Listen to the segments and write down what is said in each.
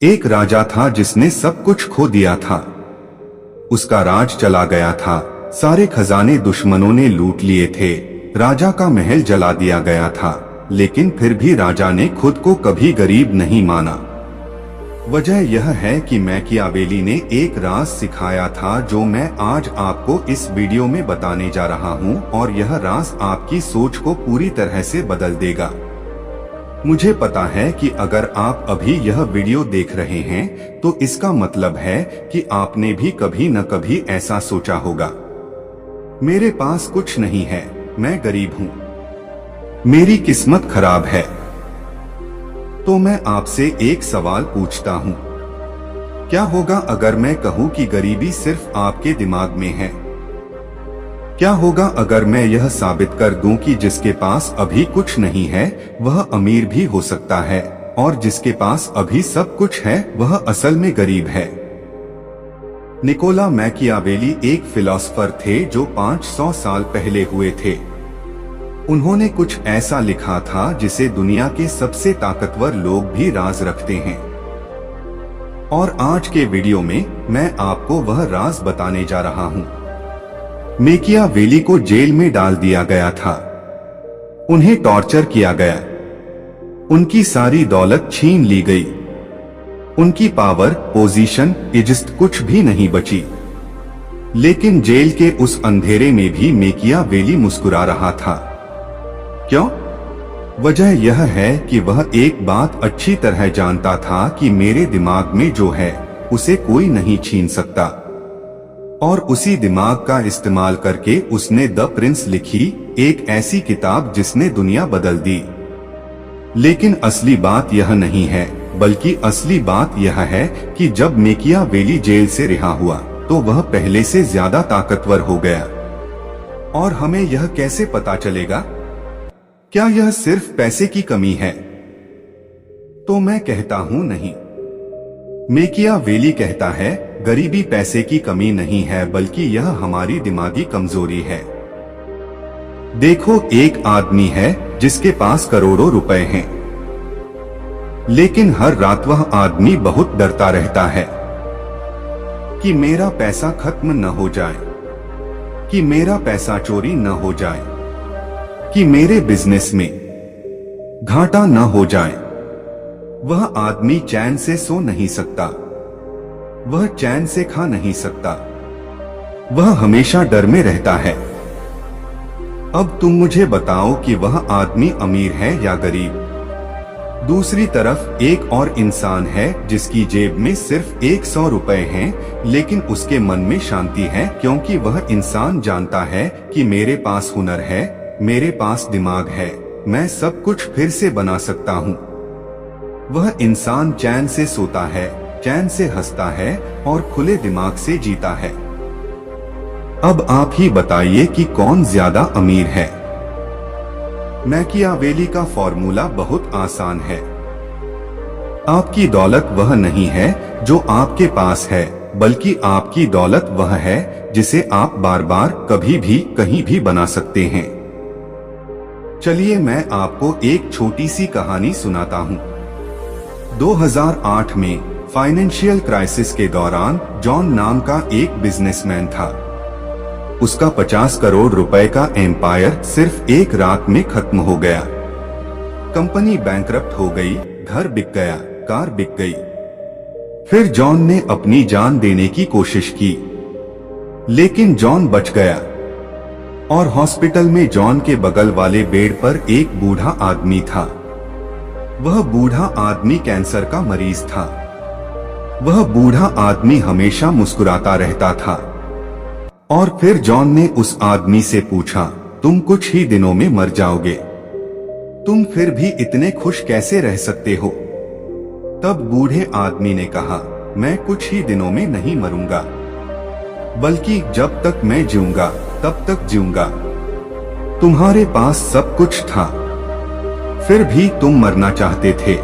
एक राजा था जिसने सब कुछ खो दिया था। उसका राज चला गया था। सारे खजाने दुश्मनों ने लूट लिए थे। राजा का महल जला दिया गया था, लेकिन फिर भी राजा ने खुद को कभी गरीब नहीं माना। वजह यह है कि मैकियावेली ने एक राज सिखाया था जो मैं आज आपको इस वीडियो में बताने जा रहा हूं, और यह राज आपकी सोच को पूरी तरह से बदल देगा। मुझे पता है कि अगर आप अभी यह वीडियो देख रहे हैं तो इसका मतलब है कि आपने भी कभी न कभी ऐसा सोचा होगा, मेरे पास कुछ नहीं है, मैं गरीब हूँ, मेरी किस्मत खराब है। तो मैं आपसे एक सवाल पूछता हूँ, क्या होगा अगर मैं कहूँ कि गरीबी सिर्फ आपके दिमाग में है? क्या होगा अगर मैं यह साबित कर दूं कि जिसके पास अभी कुछ नहीं है वह अमीर भी हो सकता है, और जिसके पास अभी सब कुछ है वह असल में गरीब है? निकोला मैकियावेली एक फिलॉसफर थे जो 500 साल पहले हुए थे। उन्होंने कुछ ऐसा लिखा था जिसे दुनिया के सबसे ताकतवर लोग भी राज रखते हैं। और आज के वीडियो में मैं आपको वह राज बताने जा रहा हूँ। मैकियावेली को जेल में डाल दिया गया था। उन्हें टॉर्चर किया गया। उनकी सारी दौलत छीन ली गई। उनकी पावर, पोजीशन, इज्जत कुछ भी नहीं बची। लेकिन जेल के उस अंधेरे में भी मैकियावेली मुस्कुरा रहा था। क्यों? वजह यह है कि वह एक बात अच्छी तरह जानता था कि मेरे दिमाग में जो है उसे कोई नहीं छीन सकता। और उसी दिमाग का इस्तेमाल करके उसने द प्रिंस लिखी, एक ऐसी किताब जिसने दुनिया बदल दी। लेकिन असली बात यह नहीं है, बल्कि असली बात यह है कि जब मैकियावेली जेल से रिहा हुआ तो वह पहले से ज्यादा ताकतवर हो गया। और हमें यह कैसे पता चलेगा? क्या यह सिर्फ पैसे की कमी है? तो मैं कहता हूं नहीं। मैकियावेली कहता है, गरीबी पैसे की कमी नहीं है, बल्कि यह हमारी दिमागी कमजोरी है। देखो, एक आदमी है जिसके पास करोड़ों रुपए हैं, लेकिन हर रात वह आदमी बहुत डरता रहता है कि मेरा पैसा खत्म न हो जाए, कि मेरा पैसा चोरी न हो जाए, कि मेरे बिजनेस में घाटा न हो जाए। वह आदमी चैन से सो नहीं सकता, वह चैन से खा नहीं सकता, वह हमेशा डर में रहता है। अब तुम मुझे बताओ कि वह आदमी अमीर है या गरीब? दूसरी तरफ एक और इंसान है जिसकी जेब में सिर्फ 100 रुपए हैं, लेकिन उसके मन में शांति है, क्योंकि वह इंसान जानता है कि मेरे पास हुनर है, मेरे पास दिमाग है, मैं सब कुछ फिर से बना सकता हूँ। वह इंसान चैन से सोता है, चैन से हंसता है और खुले दिमाग से जीता है। अब आप ही बताइए कि कौन ज्यादा अमीर है? मैकियावेली का फॉर्मूला बहुत आसान है। आपकी दौलत वह नहीं है जो आपके पास है, बल्कि आपकी दौलत वह है जिसे आप बार बार कभी भी कहीं भी बना सकते हैं। चलिए मैं आपको एक छोटी सी कहानी सुनाता हूँ। 2008 में फाइनेंशियल क्राइसिस के दौरान जॉन नाम का एक बिजनेसमैन था। उसका 50 करोड़ रुपए का एम्पायर सिर्फ एक रात में खत्म हो गया। कंपनी बैंकरप्ट हो गई, घर बिक गया, कार बिक गई। फिर जॉन ने अपनी जान देने की कोशिश की, लेकिन जॉन बच गया। और हॉस्पिटल में जॉन के बगल वाले बेड पर एक बूढ़ा आदमी था। वह बूढ़ा आदमी कैंसर का मरीज था। वह बूढ़ा आदमी हमेशा मुस्कुराता रहता था। और फिर जॉन ने उस आदमी से पूछा, तुम कुछ ही दिनों में मर जाओगे, तुम फिर भी इतने खुश कैसे रह सकते हो? तब बूढ़े आदमी ने कहा, मैं कुछ ही दिनों में नहीं मरूंगा, बल्कि जब तक मैं जीऊंगा तब तक जीऊंगा। तुम्हारे पास सब कुछ था, फिर भी तुम मरना चाहते थे।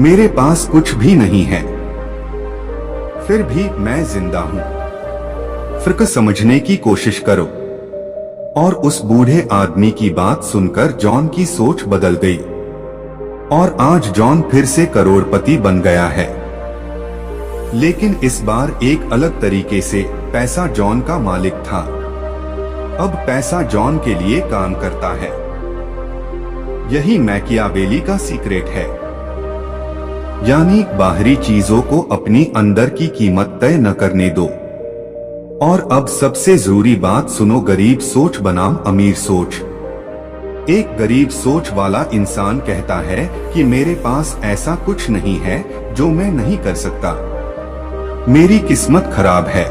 मेरे पास कुछ भी नहीं है, फिर भी मैं जिंदा हूं। फर्क समझने की कोशिश करो। और उस बूढ़े आदमी की बात सुनकर जॉन की सोच बदल गई, और आज जॉन फिर से करोड़पति बन गया है। लेकिन इस बार एक अलग तरीके से। पैसा जॉन का मालिक था। अब पैसा जॉन के लिए काम करता है। यही मैकियावेली का सीक्रेट है, यानी बाहरी चीजों को अपनी अंदर की कीमत तय न करने दो। और अब सबसे जरूरी बात सुनो, गरीब सोच बनाम अमीर सोच। एक गरीब सोच वाला इंसान कहता है कि मेरे पास ऐसा कुछ नहीं है जो मैं नहीं कर सकता, मेरी किस्मत खराब है।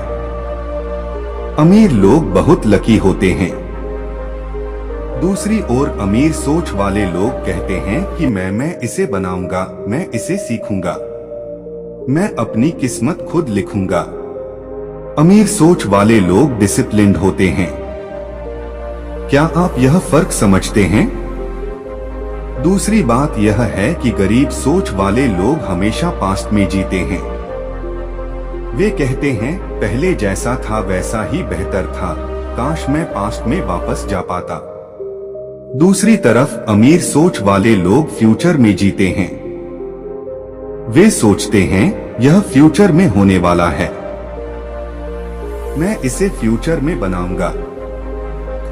अमीर लोग बहुत लकी होते हैं। दूसरी ओर अमीर सोच वाले लोग कहते हैं कि मैं इसे बनाऊंगा, मैं इसे सीखूंगा, मैं अपनी किस्मत खुद लिखूंगा। अमीर सोच वाले लोग डिसिप्लिन्ड होते हैं। क्या आप यह फर्क समझते हैं? दूसरी बात यह है कि गरीब सोच वाले लोग हमेशा पास्ट में जीते हैं। वे कहते हैं पहले जैसा था वैसा ही बेहतर था, काश मैं पास्ट में वापस जा पाता। दूसरी तरफ अमीर सोच वाले लोग फ्यूचर में जीते हैं। वे सोचते हैं यह फ्यूचर में होने वाला है, मैं इसे फ्यूचर में बनाऊंगा,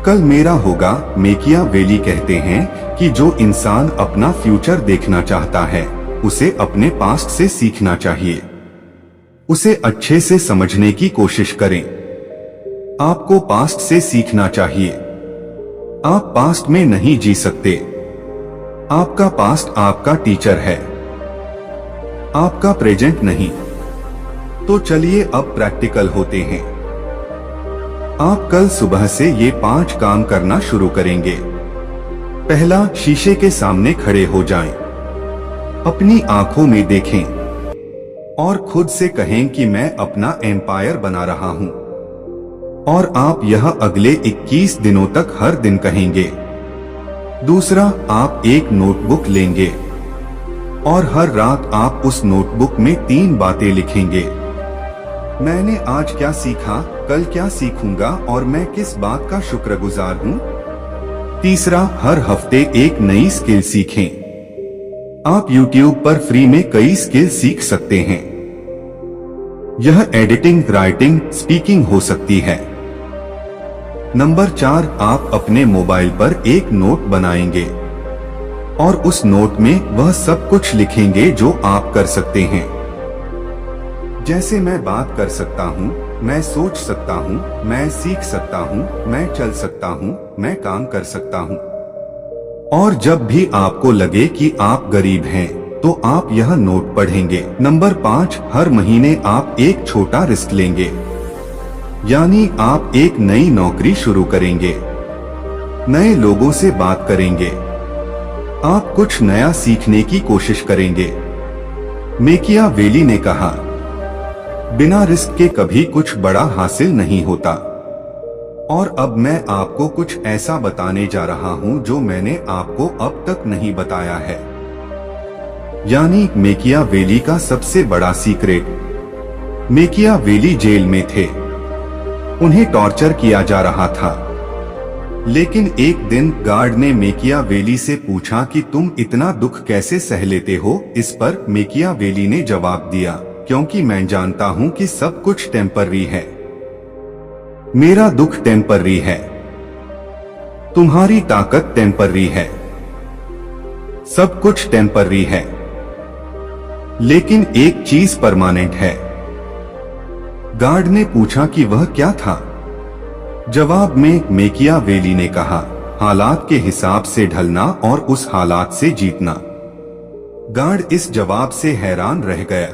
कल मेरा होगा। मैकियावेली कहते हैं कि जो इंसान अपना फ्यूचर देखना चाहता है उसे अपने पास्ट से सीखना चाहिए, उसे अच्छे से समझने की कोशिश करें। आपको पास्ट से सीखना चाहिए। आप पास्ट में नहीं जी सकते। आपका पास्ट आपका टीचर है, आपका प्रेजेंट नहीं। तो चलिए अब प्रैक्टिकल होते हैं। आप कल सुबह से ये 5 काम करना शुरू करेंगे। पहला, शीशे के सामने खड़े हो जाएं। अपनी आंखों में देखें और खुद से कहें कि मैं अपना एम्पायर बना रहा हूं। और आप यह अगले 21 दिनों तक हर दिन कहेंगे। दूसरा, आप एक नोटबुक लेंगे और हर रात आप उस नोटबुक में 3 बातें लिखेंगे। मैंने आज क्या सीखा, कल क्या सीखूंगा और मैं किस बात का शुक्रगुजार हूँ। तीसरा, हर हफ्ते एक नई स्किल सीखें। आप YouTube पर फ्री में कई स्किल सीख सकते हैं। यह एडिटिंग, राइटिंग, स्पीकिंग हो सकती है। नंबर 4, आप अपने मोबाइल पर एक नोट बनाएंगे और उस नोट में वह सब कुछ लिखेंगे जो आप कर सकते हैं। जैसे मैं बात कर सकता हूँ, मैं सोच सकता हूँ, मैं सीख सकता हूँ, मैं चल सकता हूँ, मैं काम कर सकता हूँ। और जब भी आपको लगे कि आप गरीब हैं, तो आप यह नोट पढ़ेंगे। नंबर 5, हर महीने आप एक छोटा रिस्क लेंगे, यानी आप एक नई नौकरी शुरू करेंगे, नए लोगों से बात करेंगे, आप कुछ नया सीखने की कोशिश करेंगे। मैकियावेली ने कहा, बिना रिस्क के कभी कुछ बड़ा हासिल नहीं होता। और अब मैं आपको कुछ ऐसा बताने जा रहा हूं जो मैंने आपको अब तक नहीं बताया है, यानी मैकियावेली का सबसे बड़ा सीक्रेट। मैकियावेली जेल में थे, उन्हें टॉर्चर किया जा रहा था। लेकिन एक दिन गार्ड ने मैकियावेली से पूछा कि तुम इतना दुख कैसे सह लेते हो। इस पर मैकियावेली ने जवाब दिया, क्योंकि मैं जानता हूं कि सब कुछ टेम्पररी है। मेरा दुख टेम्पररी है, तुम्हारी ताकत टेम्पररी है, सब कुछ टेम्पररी है, लेकिन एक चीज परमानेंट है। गार्ड ने पूछा कि वह क्या था। जवाब में मैकियावेली ने कहा, हालात के हिसाब से ढलना और उस हालात से जीतना। गार्ड इस जवाब से हैरान रह गया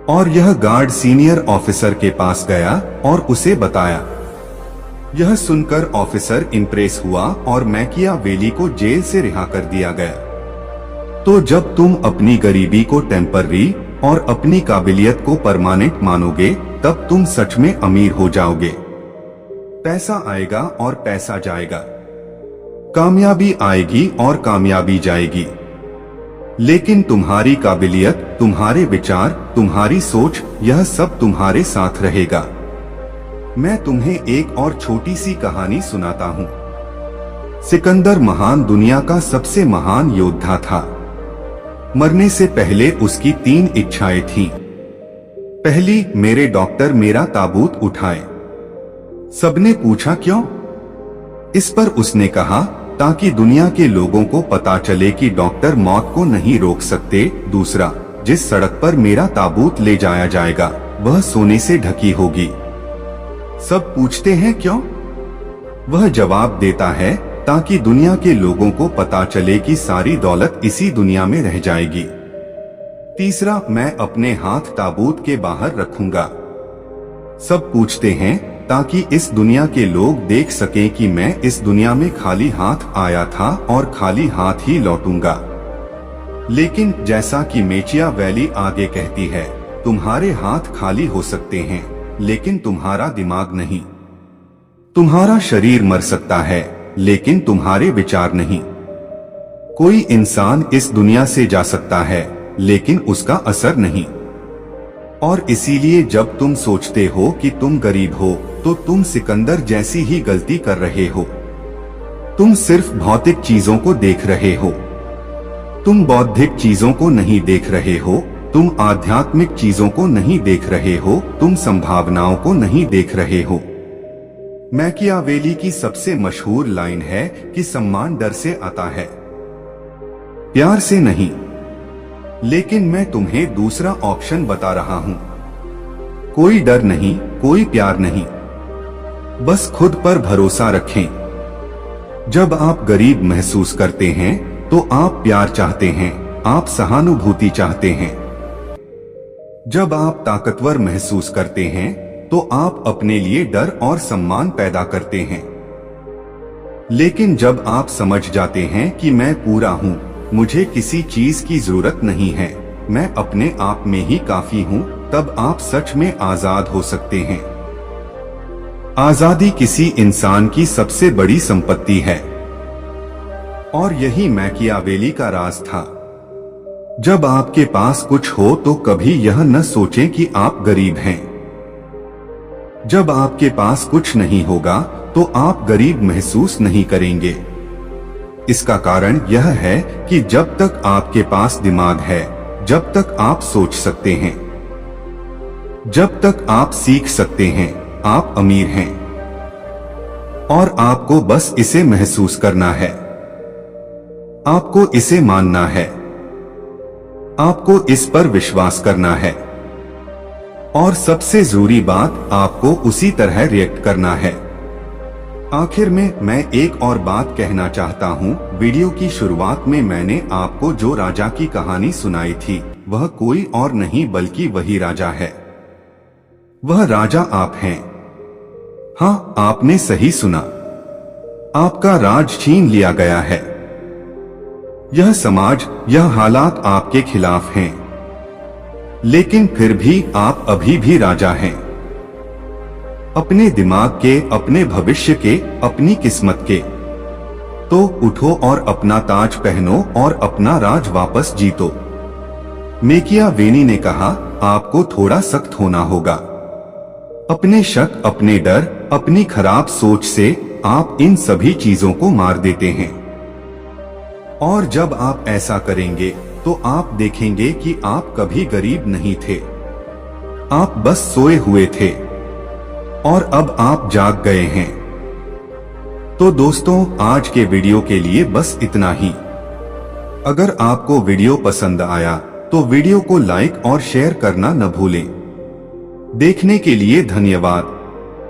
और यह गार्ड सीनियर ऑफिसर के पास गया और उसे बताया। यह सुनकर ऑफिसर इम्प्रेस हुआ और मैकियावेली को जेल से रिहा कर दिया गया। तो जब तुम अपनी गरीबी को टेम्पररी और अपनी काबिलियत को परमानेंट मानोगे, तब तुम सच में अमीर हो जाओगे। पैसा आएगा और पैसा जाएगा, कामयाबी आएगी और कामयाबी जाएगी, लेकिन तुम्हारी काबिलियत, तुम्हारे विचार, तुम्हारी सोच, यह सब तुम्हारे साथ रहेगा। मैं तुम्हें एक और छोटी सी कहानी सुनाता हूँ। सिकंदर महान दुनिया का सबसे महान योद्धा था। मरने से पहले उसकी 3 इच्छाएं थीं। पहली, मेरे डॉक्टर मेरा ताबूत उठाए। सबने पूछा क्यों? इस पर उसने कहा, ताकि दुनिया के लोगों को पता चले कि डॉक्टर मौत को नहीं रोक सकते। दूसरा, जिस सड़क पर मेरा ताबूत ले जाया जाएगा वह सोने से ढकी होगी। सब पूछते हैं क्यों? वह जवाब देता है, ताकि दुनिया के लोगों को पता चले कि सारी दौलत इसी दुनिया में रह जाएगी। तीसरा, मैं अपने हाथ ताबूत के बाहर रखूंगा। सब पूछते हैं, ताकि इस दुनिया के लोग देख सकें कि मैं इस दुनिया में खाली हाथ आया था और खाली हाथ ही लौटूंगा। लेकिन जैसा कि मैकियावेली आगे कहती है, तुम्हारे हाथ खाली हो सकते हैं लेकिन तुम्हारा दिमाग नहीं। तुम्हारा शरीर मर सकता है लेकिन तुम्हारे विचार नहीं। कोई इंसान इस दुनिया से जा सकता है लेकिन उसका असर नहीं। और इसीलिए जब तुम सोचते हो कि तुम गरीब हो तो तुम सिकंदर जैसी ही गलती कर रहे हो। तुम सिर्फ भौतिक चीजों को देख रहे हो। तुम बौद्धिक चीजों को नहीं देख रहे हो। तुम आध्यात्मिक चीजों को नहीं देख रहे हो। तुम संभावनाओं को नहीं देख रहे हो। मैकियावेली की सबसे मशहूर लाइन है कि सम्मान डर से आता है, प्यार से नहीं। लेकिन मैं तुम्हें दूसरा ऑप्शन बता रहा हूं। कोई डर नहीं, कोई प्यार नहीं, बस खुद पर भरोसा रखें। जब आप गरीब महसूस करते हैं तो आप प्यार चाहते हैं, आप सहानुभूति चाहते हैं। जब आप ताकतवर महसूस करते हैं तो आप अपने लिए डर और सम्मान पैदा करते हैं। लेकिन जब आप समझ जाते हैं कि मैं पूरा हूं, मुझे किसी चीज की जरूरत नहीं है, मैं अपने आप में ही काफी हूं, तब आप सच में आजाद हो सकते हैं। आजादी किसी इंसान की सबसे बड़ी संपत्ति है। और यही मैकियावेली का राज था। जब आपके पास कुछ हो तो कभी यह न सोचें कि आप गरीब हैं। जब आपके पास कुछ नहीं होगा तो आप गरीब महसूस नहीं करेंगे। इसका कारण यह है कि जब तक आपके पास दिमाग है, जब तक आप सोच सकते हैं, जब तक आप सीख सकते हैं, आप अमीर हैं। और आपको बस इसे महसूस करना है। आपको इसे मानना है। आपको इस पर विश्वास करना है। और सबसे जरूरी बात, आपको उसी तरह रिएक्ट करना है। आखिर में मैं एक और बात कहना चाहता हूँ। वीडियो की शुरुआत में मैंने आपको जो राजा की कहानी सुनाई थी वह कोई और नहीं बल्कि वही राजा है। वह राजा आप हैं। हाँ, आपने सही सुना। आपका राज छीन लिया गया है। यह समाज, यह हालात आपके खिलाफ हैं। लेकिन फिर भी आप अभी भी राजा हैं। अपने दिमाग के, अपने भविष्य के, अपनी किस्मत के। तो उठो और अपना ताज पहनो और अपना राज वापस जीतो। मैकियावेली ने कहा, आपको थोड़ा सख्त होना होगा। अपने शक, अपने डर, अपनी खराब सोच से आप इन सभी चीजों को मार देते हैं। और जब आप ऐसा करेंगे तो आप देखेंगे कि आप कभी गरीब नहीं थे। आप बस सोए हुए थे और अब आप जाग गए हैं। तो दोस्तों, आज के वीडियो के लिए बस इतना ही। अगर आपको वीडियो पसंद आया तो वीडियो को लाइक और शेयर करना न भूलें। देखने के लिए धन्यवाद।